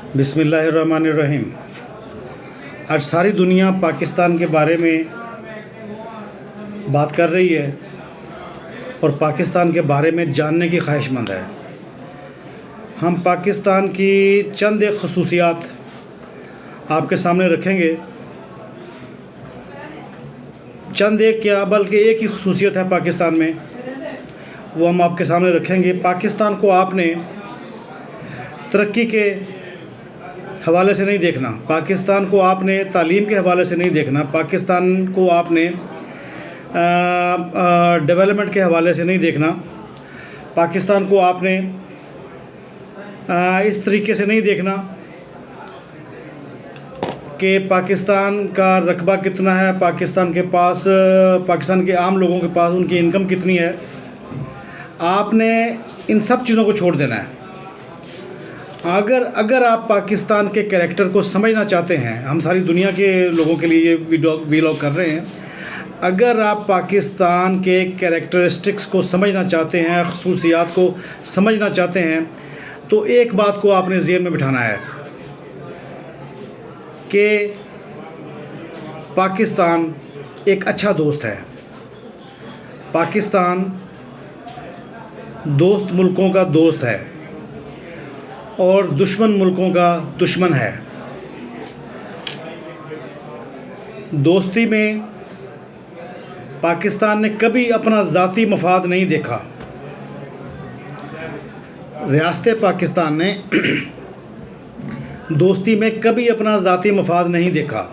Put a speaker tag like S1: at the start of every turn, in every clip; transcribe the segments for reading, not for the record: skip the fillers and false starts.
S1: बिस्मिल्लाहिर्रहमानिर्रहीम। आज सारी दुनिया पाकिस्तान के बारे में बात कर रही है और पाकिस्तान के बारे में जानने की ख्वाहिशमंद है। हम पाकिस्तान की चंद एक खसूसियात आपके सामने रखेंगे। चंद एक क्या बल्कि एक ही खसूसियत है पाकिस्तान में, वो हम आपके सामने रखेंगे। पाकिस्तान को आपने तरक्की के हवाले से नहीं देखना, पाकिस्तान को आपने तालीम के हवाले से नहीं देखना, पाकिस्तान को आपने डेवलपमेंट के हवाले से नहीं देखना, पाकिस्तान को आपने इस तरीके से नहीं देखना कि पाकिस्तान का रकबा कितना है, पाकिस्तान के पास, पाकिस्तान के आम लोगों के पास उनकी इनकम कितनी है। आपने इन सब चीज़ों को छोड़ देना है। अगर आप पाकिस्तान के कैरेक्टर को समझना चाहते हैं, हम सारी दुनिया के लोगों के लिए ये वीलॉग कर रहे हैं, अगर आप पाकिस्तान के कैरेक्टरिस्टिक्स को समझना चाहते हैं, खसूसियात को समझना चाहते हैं, तो एक बात को आपने ज़हन में बिठाना है कि पाकिस्तान एक अच्छा दोस्त है। पाकिस्तान दोस्त मुल्कों का दोस्त है और दुश्मन मुल्कों का दुश्मन है। दोस्ती में पाकिस्तान ने कभी अपना ज़ाती मफाद नहीं देखा। रियासत पाकिस्तान ने दोस्ती में कभी अपना ज़ाती मफाद नहीं देखा,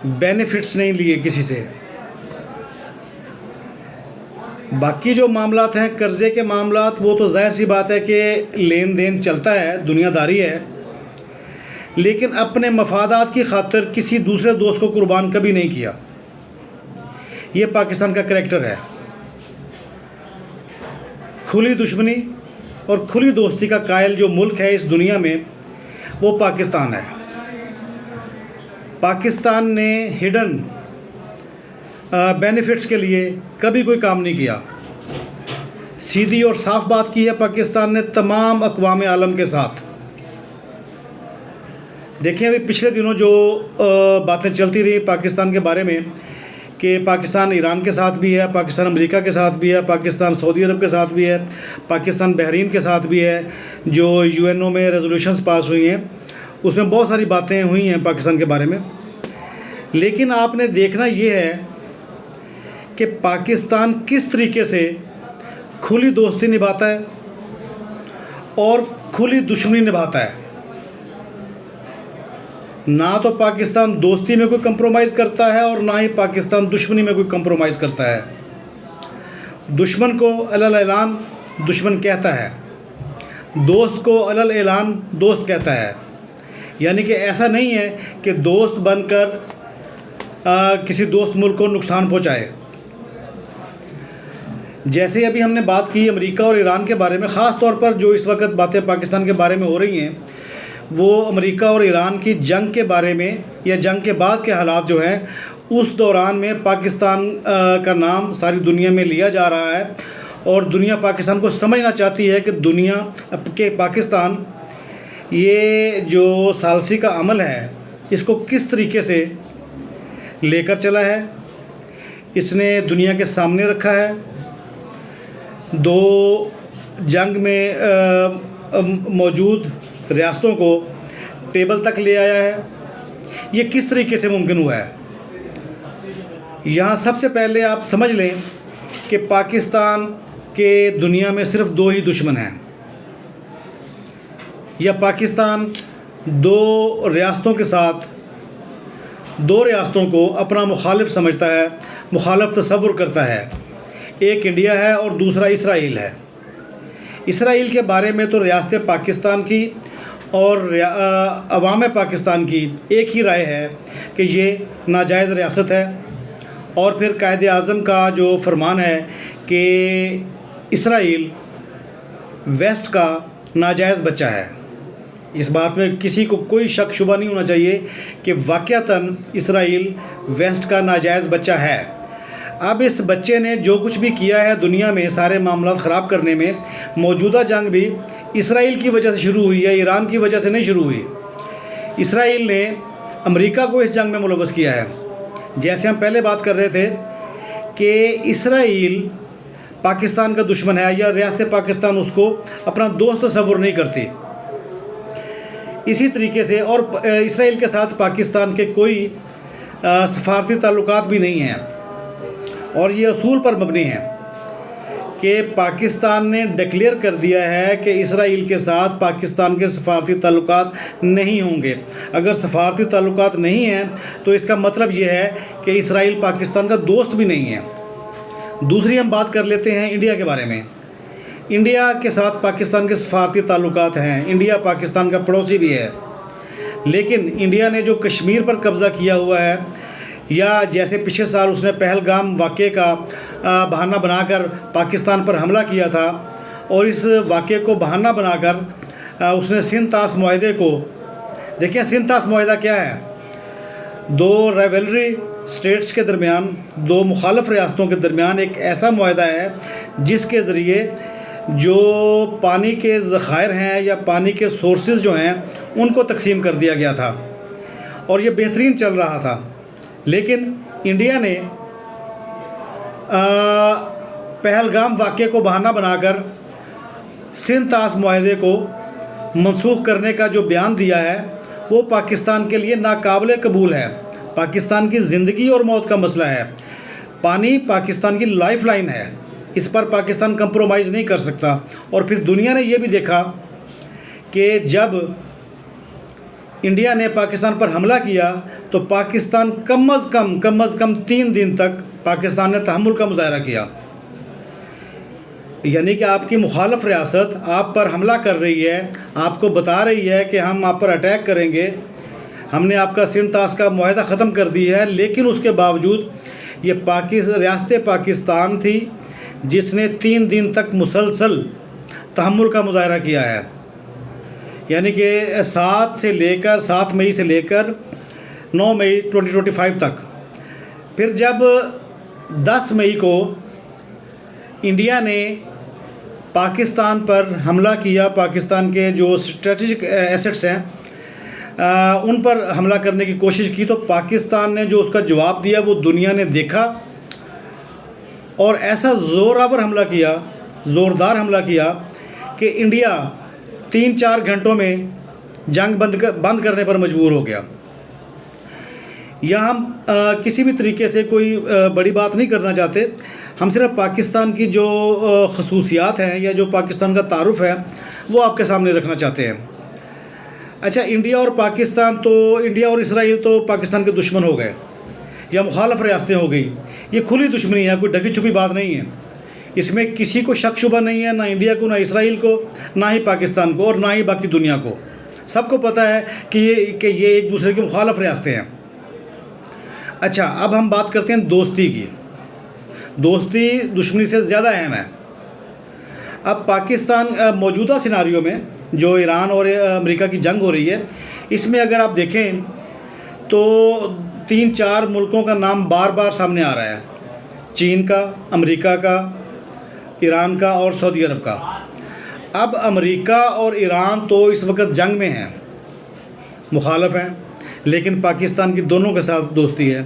S1: बेनिफिट्स नहीं लिए किसी से। बाकी जो मामलात हैं, कर्ज़े के मामलात, वो तो ज़ाहिर सी बात है कि लेन देन चलता है, दुनियादारी है, लेकिन अपने मफादात की खातिर किसी दूसरे दोस्त को कुर्बान कभी नहीं किया। ये पाकिस्तान का करैक्टर है। खुली दुश्मनी और खुली दोस्ती का कायल जो मुल्क है इस दुनिया में, वो पाकिस्तान है। पाकिस्तान ने हिडन बेनिफिट्स के लिए कभी कोई काम नहीं किया। सीधी और साफ बात की है पाकिस्तान ने तमाम अक़वाम आलम के साथ। देखिए, अभी पिछले दिनों जो बातें चलती रही पाकिस्तान के बारे में कि पाकिस्तान ईरान के साथ भी है, पाकिस्तान अमेरिका के साथ भी है, पाकिस्तान सऊदी अरब के साथ भी है, पाकिस्तान बहरीन के साथ भी है, जो यूएनओ में रेजोल्यूशंस पास हुई हैं, उसमें बहुत सारी बातें हुई हैं पाकिस्तान के बारे में। लेकिन आपने देखना ये है कि पाकिस्तान किस तरीके से खुली दोस्ती निभाता है और खुली दुश्मनी निभाता है। ना तो पाकिस्तान दोस्ती में कोई कंप्रोमाइज़ करता है और ना ही पाकिस्तान दुश्मनी में कोई कंप्रोमाइज़ करता है। दुश्मन को अलल ऐलान दुश्मन कहता है, दोस्त को अलल ऐलान दोस्त कहता है। यानी कि ऐसा नहीं है कि दोस्त बनकर किसी दोस्त मुल्क को नुकसान पहुंचाए। जैसे अभी हमने बात की अमेरिका और ईरान के बारे में, ख़ास तौर पर जो इस वक्त बातें पाकिस्तान के बारे में हो रही हैं, वो अमेरिका और ईरान की जंग के बारे में या जंग के बाद के हालात जो हैं, उस दौरान में पाकिस्तान का नाम सारी दुनिया में लिया जा रहा है और दुनिया पाकिस्तान को समझना चाहती है कि दुनिया के पाकिस्तान ये जो सालसी का अमल है, इसको किस तरीके से लेकर चला है, इसने दुनिया के सामने रखा है। दो जंग में मौजूद रियासतों को टेबल तक ले आया है। ये किस तरीके से मुमकिन हुआ है? यहाँ सबसे पहले आप समझ लें कि पाकिस्तान के दुनिया में सिर्फ दो ही दुश्मन हैं, या पाकिस्तान दो रियासतों के साथ दो रियासतों को अपना मुखालिफ समझता है, मुखालिफ तसव्वुर करता है। एक इंडिया है और दूसरा इसराइल है। इसराइल के बारे में तो रियासत पाकिस्तान की और अवाम पाकिस्तान की एक ही राय है कि ये नाजायज़ रियासत है। और फिर कायदे आज़म का जो फरमान है कि इसराइल वेस्ट का नाजायज़ बच्चा है। इस बात में किसी को कोई शक शुबा नहीं होना चाहिए कि वाक़यातन इसराइल वेस्ट का नाजायज़ बच्चा है। अब इस बच्चे ने जो कुछ भी किया है दुनिया में सारे मामला ख़राब करने में, मौजूदा जंग भी इसराइल की वजह से शुरू हुई है, ईरान की वजह से नहीं शुरू हुई। इसराइल ने अमेरिका को इस जंग में मुलव्वस किया है। जैसे हम पहले बात कर रहे थे कि इसराइल पाकिस्तान का दुश्मन है या रियासत पाकिस्तान उसको अपना दोस्त तस्वुर नहीं करती, इसी तरीके से और इसराइल के साथ पाकिस्तान के कोई सफारती ताल्लुकात भी नहीं हैं और ये असूल पर मबनी है कि पाकिस्तान ने डिक्लेयर कर दिया है कि इसराइल के साथ पाकिस्तान के सफारती ताल्लुकात नहीं होंगे। अगर सफारती ताल्लुकात नहीं हैं तो इसका मतलब ये है कि इसराइल पाकिस्तान का दोस्त भी नहीं है। दूसरी हम बात कर लेते हैं इंडिया के बारे में। इंडिया के साथ पाकिस्तान के सफारती ताल्लुकात हैं, इंडिया पाकिस्तान का पड़ोसी भी है, लेकिन इंडिया ने जो कश्मीर पर कब्ज़ा किया हुआ है या जैसे पिछले साल उसने पहलगाम वाक़े का बहाना बनाकर पाकिस्तान पर हमला किया था और इस वाक़े को बहाना बनाकर उसने सिंध ताश मुआहदे को, देखिए सिंध ताश मुआहदा क्या है, दो राइवलरी स्टेट्स के दरमियान, दो मुखालिफ रियासतों के दरमियान एक ऐसा मुआहदा है जिसके ज़रिए जो पानी के ज़खायर हैं या पानी के सोर्सेज जो हैं उनको तकसीम कर दिया गया था और ये बेहतरीन चल रहा था। लेकिन इंडिया ने पहलगाम वाक़े को बहाना बनाकर सिंध ताश मुआहदे को मनसूख करने का जो बयान दिया है वो पाकिस्तान के लिए नाकाबिल कबूल है। पाकिस्तान की ज़िंदगी और मौत का मसला है, पानी पाकिस्तान की लाइफ लाइन है, इस पर पाकिस्तान कंप्रोमाइज़ नहीं कर सकता। और फिर दुनिया ने ये भी देखा कि जब इंडिया ने पाकिस्तान पर हमला किया तो पाकिस्तान कम अज़ कम 3 दिन तक पाकिस्तान ने तहम्मुल का मुज़ाहरा किया। यानी कि आपकी मुखालिफ रियासत आप पर हमला कर रही है, आपको बता रही है कि हम आप पर अटैक करेंगे, हमने आपका सिंध ताश का मुआहदा ख़त्म कर दिया है, लेकिन उसके बावजूद ये रियासत पाकिस्तान थी जिसने 3 दिन तक मुसलसल तहम्मुल का मुज़ाहरा किया है। यानी कि 7 मई से लेकर 9 मई 2025 तक। फिर जब 10 मई को इंडिया ने पाकिस्तान पर हमला किया, पाकिस्तान के जो स्ट्रेटजिक एसेट्स हैं उन पर हमला करने की कोशिश की, तो पाकिस्तान ने जो उसका जवाब दिया वो दुनिया ने देखा और ऐसा ज़ोरावर हमला किया, ज़ोरदार हमला किया कि इंडिया 3-4 घंटों में जंग बंद करने पर मजबूर हो गया। यहाँ हम किसी भी तरीके से कोई बड़ी बात नहीं करना चाहते, हम सिर्फ पाकिस्तान की जो खसूसियात हैं या जो पाकिस्तान का तारुफ है वो आपके सामने रखना चाहते हैं। अच्छा, इंडिया और इसराइल तो पाकिस्तान के दुश्मन हो गए या मुखालिफ रियासतें हो गई, ये खुली दुश्मनी है, कोई ढकी छुपी बात नहीं है। इसमें किसी को शक शुबा नहीं है, ना इंडिया को, ना इसराइल को, ना ही पाकिस्तान को और ना ही बाकी दुनिया को। सबको पता है कि ये एक दूसरे के मुखालिफ रियासतें हैं। अच्छा, अब हम बात करते हैं दोस्ती की। दोस्ती दुश्मनी से ज़्यादा अहम है। अब पाकिस्तान मौजूदा सिनारियों में जो ईरान और अमेरिका की जंग हो रही है, इसमें अगर आप देखें तो 3-4 मुल्कों का नाम बार बार सामने आ रहा है, चीन का, अमेरिका का, ईरान का और सऊदी अरब का। अब अमेरिका और ईरान तो इस वक्त जंग में हैं, मुखालिफ हैं, लेकिन पाकिस्तान की दोनों के साथ दोस्ती है।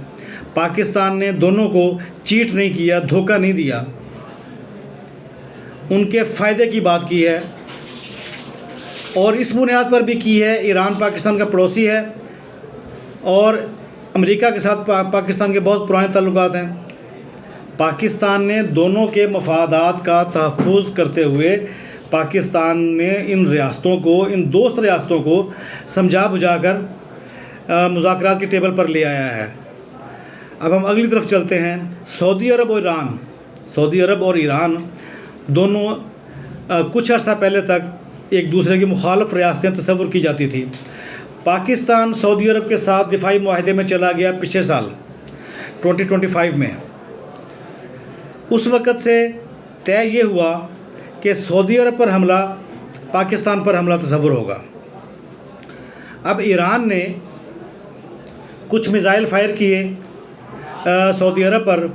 S1: पाकिस्तान ने दोनों को चीट नहीं किया, धोखा नहीं दिया, उनके फ़ायदे की बात की है और इस बुनियाद पर भी की है। ईरान पाकिस्तान का पड़ोसी है और अमेरिका के साथ पाकिस्तान के बहुत पुराने ताल्लुकात हैं। पाकिस्तान ने दोनों के मफादात का तहफ़्फ़ुज़ करते हुए पाकिस्तान ने इन रियासतों को, इन दोस्त रियासतों को समझा बुझाकर मुज़ाकरात की टेबल पर ले आया है। अब हम अगली तरफ चलते हैं। सऊदी अरब और ईरान दोनों कुछ अर्सा पहले तक एक दूसरे की मुखालिफ रियासतें तस्वुर की जाती थी। पाकिस्तान सऊदी अरब के साथ दिफाई मुआहदे में चला गया पिछले साल 2025 में। उस वक़्त से तय ये हुआ कि सऊदी अरब पर हमला, पाकिस्तान पर हमला तस्वुर होगा। अब ईरान ने कुछ मिसाइल फायर किए सऊदी अरब पर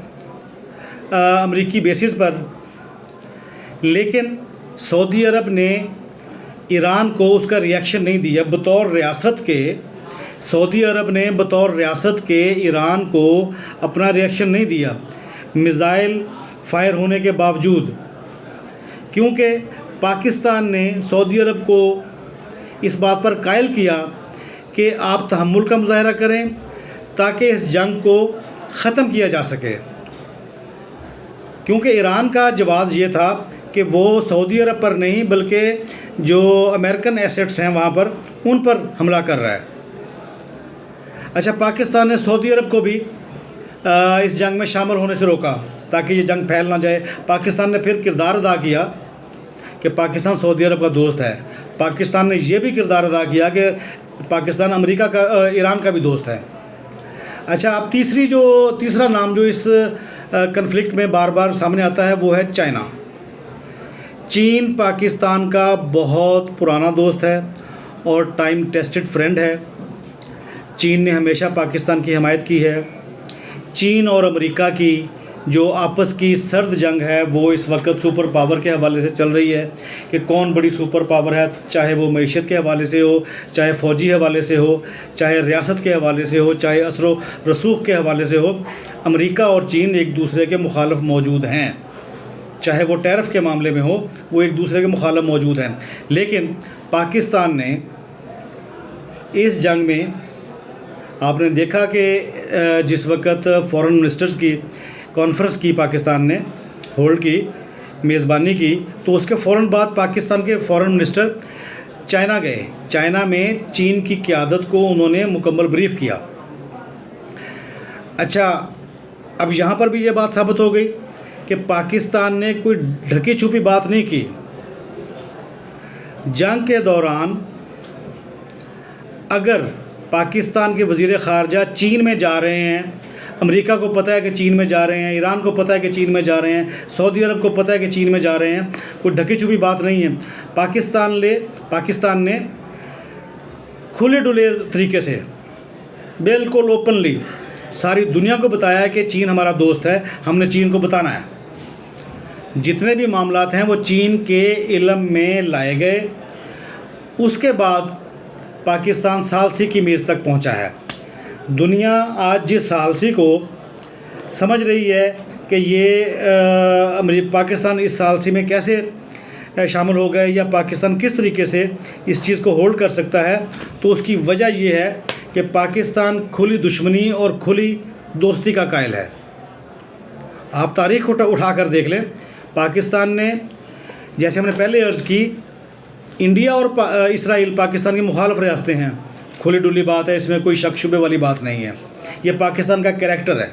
S1: अमेरिकी बेसिस पर, लेकिन सऊदी अरब ने ईरान को उसका रिएक्शन नहीं दिया। बतौर रियासत के सऊदी अरब ने बतौर रियासत के ईरान को अपना रिएक्शन नहीं दिया, मिज़ाइल फायर होने के बावजूद, क्योंकि पाकिस्तान ने सऊदी अरब को इस बात पर कायल किया कि आप तहम्मुल का मुज़ाहरा करें ताकि इस जंग को ख़त्म किया जा सके। क्योंकि ईरान का जवाब ये था कि वो सऊदी अरब पर नहीं बल्कि जो अमेरिकन एसेट्स हैं वहाँ पर उन पर हमला कर रहा है। अच्छा, पाकिस्तान ने सऊदी अरब को भी इस जंग में शामिल होने से रोका ताकि ये जंग फैल ना जाए। पाकिस्तान ने फिर किरदार अदा किया कि पाकिस्तान सऊदी अरब का दोस्त है। पाकिस्तान ने ये भी किरदार अदा किया कि पाकिस्तान अमेरिका का ईरान का भी दोस्त है। अच्छा, अब तीसरा नाम जो इस कन्फ्लिक्ट में बार बार सामने आता है वो है चाइना। चीन पाकिस्तान का बहुत पुराना दोस्त है और टाइम टेस्टेड फ्रेंड है। चीन ने हमेशा पाकिस्तान की हिमायत की है। चीन और अमेरिका की जो आपस की सर्द जंग है वो इस वक्त सुपर पावर के हवाले से चल रही है कि कौन बड़ी सुपर पावर है, चाहे वो मईशत के हवाले से हो, चाहे फ़ौजी हवाले से हो, चाहे रियासत के हवाले से हो, चाहे असर रसूख के हवाले से हो। अमेरिका और चीन एक दूसरे के मुखालिफ मौजूद हैं, चाहे वो टैरिफ के मामले में हो, वो एक दूसरे के मुखालिफ मौजूद हैं। लेकिन पाकिस्तान ने इस जंग में आपने देखा कि जिस वक्त फ़ॉरेन मिनिस्टर्स की कॉन्फ्रेंस की पाकिस्तान ने होल्ड की, मेज़बानी की, तो उसके फ़ौरन बाद पाकिस्तान के फ़ॉरेन मिनिस्टर चाइना गए। चाइना में चीन की क़यादत को उन्होंने मुकम्मल ब्रीफ़ किया। अच्छा, अब यहाँ पर भी ये बात साबित हो गई कि पाकिस्तान ने कोई ढकी छुपी बात नहीं की। जंग के दौरान अगर पाकिस्तान के वज़ीर ख़ारजा चीन में जा रहे हैं, अमेरिका को पता है कि चीन में जा रहे हैं, ईरान को पता है कि चीन में जा रहे हैं, सऊदी अरब को पता है कि चीन में जा रहे हैं, कोई ढकी छुपी बात नहीं है। पाकिस्तान ने खुले डुले तरीके से बिल्कुल ओपनली सारी दुनिया को बताया है कि चीन हमारा दोस्त है, हमने चीन को बताना है। जितने भी मामलात हैं वो चीन के इल्म में लाए गए। उसके बाद पाकिस्तान सालसी की मेज़ तक पहुंचा है। दुनिया आज जिस सालसी को समझ रही है कि ये पाकिस्तान इस सालसी में कैसे शामिल हो गए या पाकिस्तान किस तरीके से इस चीज़ को होल्ड कर सकता है, तो उसकी वजह ये है कि पाकिस्तान खुली दुश्मनी और खुली दोस्ती का कायल है। आप तारीख़ उठा कर देख लें, पाकिस्तान ने, जैसे हमने पहले अर्ज़ की, इंडिया और इसराइल पाकिस्तान की मुखालिफ रियासतें हैं। खुली डुली बात है, इसमें कोई शक शुबे वाली बात नहीं है। ये पाकिस्तान का कैरेक्टर है।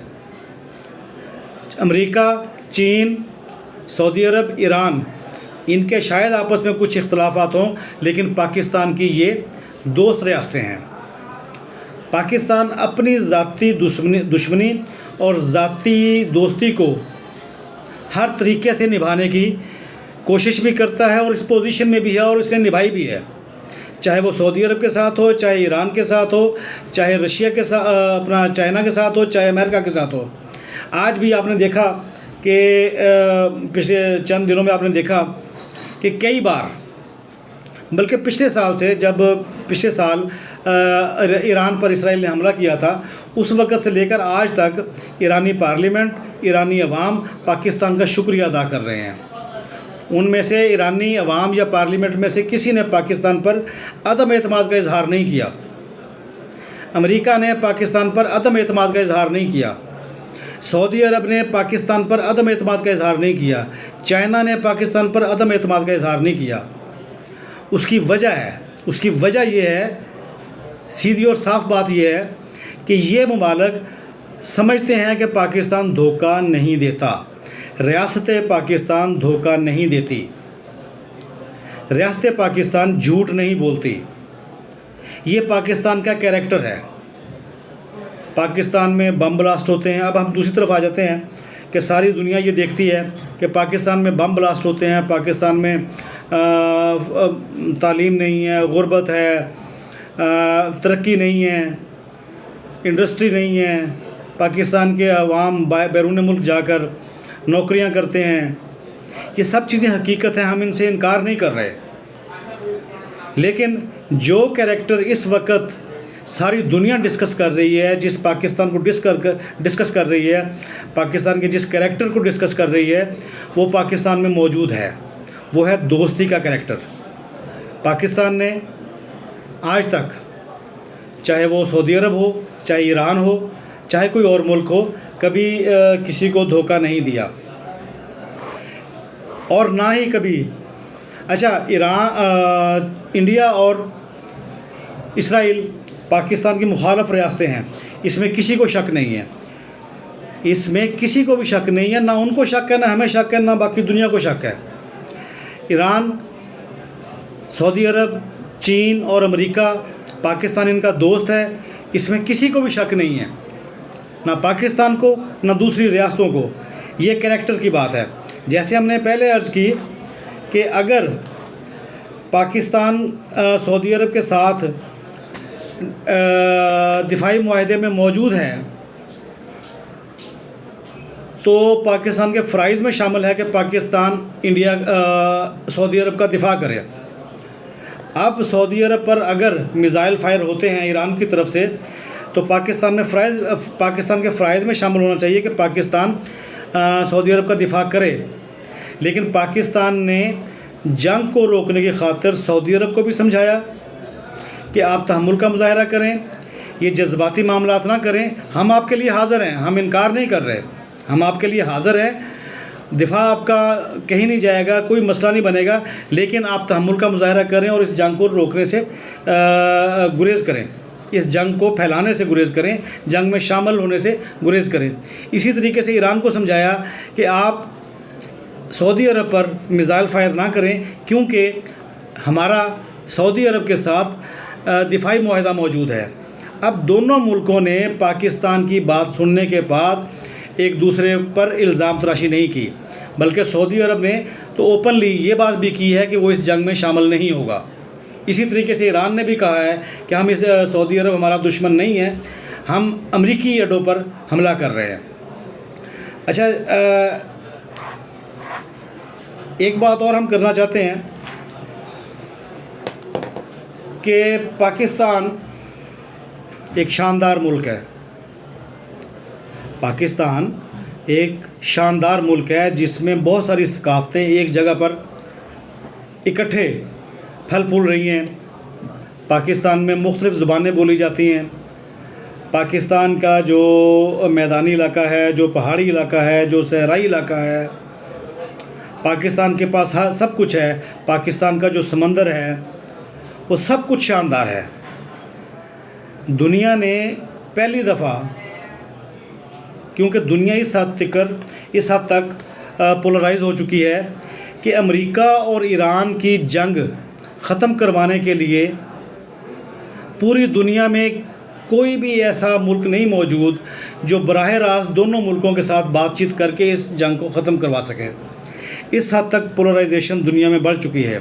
S1: अमेरिका, चीन, सऊदी अरब, ईरान, इनके शायद आपस में कुछ इख्तलाफात हों, लेकिन पाकिस्तान की ये दोस्त रियासतें हैं। पाकिस्तान अपनी ज़ाती दुश्मनी और ज़ाती दोस्ती को हर तरीके से निभाने की कोशिश भी करता है और इस पोजीशन में भी है और इसने निभाई भी है। चाहे वो सऊदी अरब के साथ हो, चाहे ईरान के साथ हो, चाहे रशिया के साथ, अपना चाइना के साथ हो, चाहे अमेरिका के साथ हो। आज भी आपने देखा कि पिछले चंद दिनों में आपने देखा कि कई बार, बल्कि पिछले साल ईरान पर इसराइल ने हमला किया था, उस वक़्त से लेकर आज तक ईरानी पार्लियामेंट, ईरानी अवाम पाकिस्तान का शुक्रिया अदा कर रहे हैं। उनमें से ईरानी अवाम या पार्लियामेंट में से किसी ने पाकिस्तान पर अदम एतमाद का इजहार नहीं किया। अमेरिका ने पाकिस्तान पर अदम एतमाद का इजहार नहीं किया। सऊदी अरब ने पाकिस्तान पर अदम एतमाद का इजहार नहीं किया। चाइना ने पाकिस्तान पर अदम एतमाद का इजहार नहीं किया। उसकी वजह यह है, सीधी और साफ बात यह है कि ये मुमालिक समझते हैं कि पाकिस्तान धोखा नहीं देता, रियासत पाकिस्तान धोखा नहीं देती, रियासत पाकिस्तान झूठ नहीं बोलती। ये पाकिस्तान का कैरेक्टर है। पाकिस्तान में बम ब्लास्ट होते हैं। अब हम दूसरी तरफ आ जाते हैं कि सारी दुनिया ये देखती है कि पाकिस्तान में बम ब्लास्ट होते हैं, पाकिस्तान में तालीम नहीं है, गुर्बत है, तरक्की नहीं है, इंडस्ट्री नहीं है। पाकिस्तान के अवाम बैरून मुल्क जाकर नौकरियां करते हैं, ये सब चीज़ें हकीकत हैं, हम इनसे इनकार नहीं कर रहे। लेकिन जो कैरेक्टर इस वक्त सारी दुनिया डिस्कस कर रही है, जिस पाकिस्तान को डिस्कस कर रही है, पाकिस्तान के जिस कैरेक्टर को डिस्कस कर रही है, वो पाकिस्तान में मौजूद है। वो है दोस्ती का कैरेक्टर। पाकिस्तान ने आज तक, चाहे वो सऊदी अरब हो, चाहे ईरान हो, चाहे कोई और मुल्क हो, कभी किसी को धोखा नहीं दिया, और ना ही कभी। अच्छा, इंडिया और इसराइल पाकिस्तान की मुखालफ रियासतें हैं, इसमें किसी को शक नहीं है, इसमें किसी को भी शक नहीं है, ना उनको शक है, ना हमें शक है, ना बाकी दुनिया को शक है। ईरान, सऊदी अरब, चीन और अमेरिका, पाकिस्तान इनका दोस्त है, इसमें किसी को भी शक नहीं है, ना पाकिस्तान को, ना दूसरी रियासतों को। ये कैरेक्टर की बात है। जैसे हमने पहले अर्ज़ की कि अगर पाकिस्तान सऊदी अरब के साथ दिफाई मुआहदे में मौजूद है, तो पाकिस्तान के फ़राइज़ में शामिल है कि पाकिस्तान सऊदी अरब का दिफा करे। अब सऊदी अरब पर अगर मिज़ाइल फायर होते हैं ईरान की तरफ से, तो पाकिस्तान के फ़राइज़ में शामिल होना चाहिए कि पाकिस्तान सऊदी अरब का दिफा करे। लेकिन पाकिस्तान ने जंग को रोकने की खातिर सऊदी अरब को भी समझाया कि आप तहम्मुल का मुज़ाहरा करें, ये जज्बाती मामलात ना करें, हम आपके लिए हाज़िर हैं, हम इनकार नहीं कर रहे, हम आपके लिए हाज़िर हैं, दिफा आपका कहीं नहीं जाएगा, कोई मसला नहीं बनेगा, लेकिन आप तहम्मुल का मुज़ाहरा करें और इस जंग को रोकने से गुरेज़ करें, इस जंग को फैलाने से गुरेज़ करें, जंग में शामिल होने से गुरेज़ करें। इसी तरीके से ईरान को समझाया कि आप सऊदी अरब पर मिज़ाइल फायर ना करें, क्योंकि हमारा सऊदी अरब के साथ दिफाई मुआहदा मौजूद है। अब दोनों मुल्कों ने पाकिस्तान की बात सुनने के बाद एक दूसरे पर इल्ज़ाम तराशी नहीं की, बल्कि सऊदी अरब ने तो ओपनली ये बात भी की है कि वो इस जंग में शामिल नहीं होगा। इसी तरीके से ईरान ने भी कहा है कि हम इस सऊदी अरब हमारा दुश्मन नहीं है, हम अमरीकी अड्डों पर हमला कर रहे हैं। अच्छा, एक बात और हम करना चाहते हैं कि पाकिस्तान एक शानदार मुल्क है। पाकिस्तान एक शानदार मुल्क है जिसमें बहुत सारी सकाफ़तें एक जगह पर इकट्ठे फल फूल रही हैं। पाकिस्तान में मुख्तलिफ़ ज़ुबानें बोली जाती हैं। पाकिस्तान का जो मैदानी इलाका है, जो पहाड़ी इलाका है, जो सहराई इलाका है, पाकिस्तान के पास सब कुछ है। पाकिस्तान का जो समंदर है वो सब कुछ शानदार है। दुनिया ने पहली दफ़ा, क्योंकि दुनिया इस हद तक पोलराइज़ हो चुकी है कि अमेरिका और ईरान की जंग ख़त्म करवाने के लिए पूरी दुनिया में कोई भी ऐसा मुल्क नहीं मौजूद जो बराह रास्त दोनों मुल्कों के साथ बातचीत करके इस जंग को ख़त्म करवा सके। इस हद तक पोलराइजेशन दुनिया में बढ़ चुकी है।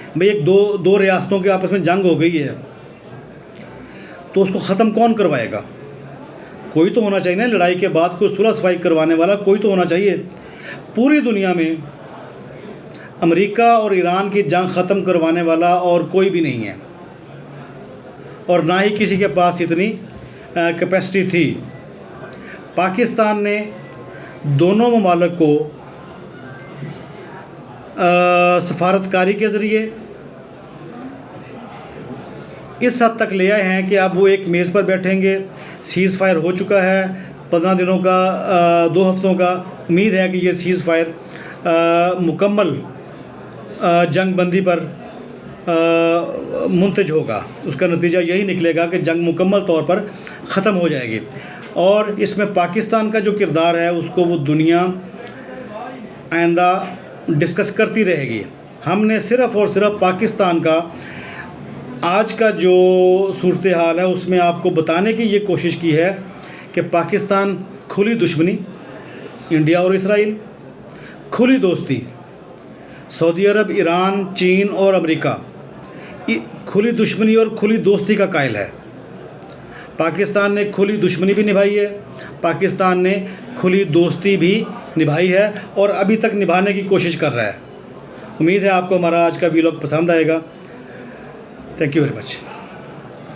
S1: भाई, एक दो रियासतों के आपस में जंग हो गई है, तो उसको ख़त्म कौन करवाएगा? कोई तो होना चाहिए ना, लड़ाई के बाद कोई सुलह सफाई करवाने वाला कोई तो होना चाहिए। पूरी दुनिया में अमेरिका और ईरान की जंग ख़त्म करवाने वाला और कोई भी नहीं है, और ना ही किसी के पास इतनी कैपेसिटी थी। पाकिस्तान ने दोनों ममालिक को सफारतकारी के ज़रिए इस हद तक ले आए हैं कि अब वो एक मेज़ पर बैठेंगे। सीज़ फायर हो चुका है 15 दिनों का, 2 हफ्तों का। उम्मीद है कि ये सीज़ फायर मुकम्मल जंग बंदी पर मुंतज होगा। उसका नतीजा यही निकलेगा कि जंग मुकम्मल तौर पर ख़त्म हो जाएगी, और इसमें पाकिस्तान का जो किरदार है उसको वो दुनिया आइंदा डिस्कस करती रहेगी। हमने सिर्फ़ और सिर्फ पाकिस्तान का आज का जो सूरत हाल है उसमें आपको बताने की ये कोशिश की है कि पाकिस्तान खुली दुश्मनी, इंडिया और इसराइल, खुली दोस्ती, सऊदी अरब, ईरान, चीन और अमेरिका, खुली दुश्मनी और खुली दोस्ती का कायल है। पाकिस्तान ने खुली दुश्मनी भी निभाई है, पाकिस्तान ने खुली दोस्ती भी निभाई है और अभी तक निभाने की कोशिश कर रहा है। उम्मीद है आपको हमारा आज का वीलॉग पसंद आएगा। Thank you very much.